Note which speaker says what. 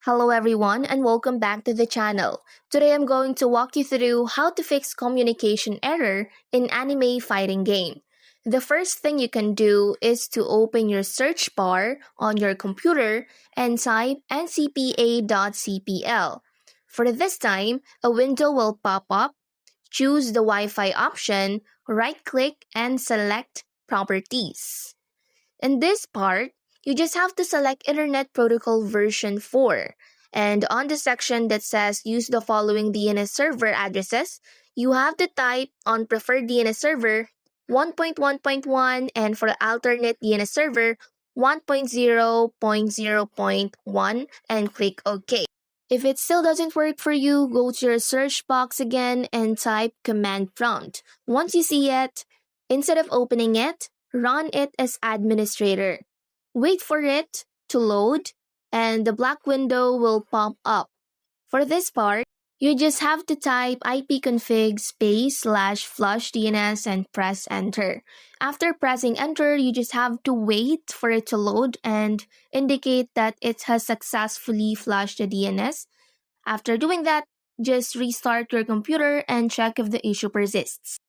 Speaker 1: Hello everyone and welcome back to the channel. Today I'm going to walk you through how to fix communication error in anime fighting game. The first thing you can do is to open your search bar on your computer and type ncpa.cpl. For this time, a window will pop up. Choose the Wi-Fi option, right-click and select Properties. In this part, you just have to select Internet Protocol version 4. And on the section that says use the following DNS server addresses, you have to type on preferred DNS server 1.1.1 and for alternate DNS server 1.0.0.1 and click OK. If it still doesn't work for you, go to your search box again and type command prompt. Once you see it, instead of opening it, run it as administrator. Wait for it to load and the black window will pop up. For this part, you just have to type ipconfig space/flush DNS and press enter. After pressing enter, you just have to wait for it to load and indicate that it has successfully flushed the DNS. After doing that, just restart your computer and check if the issue persists.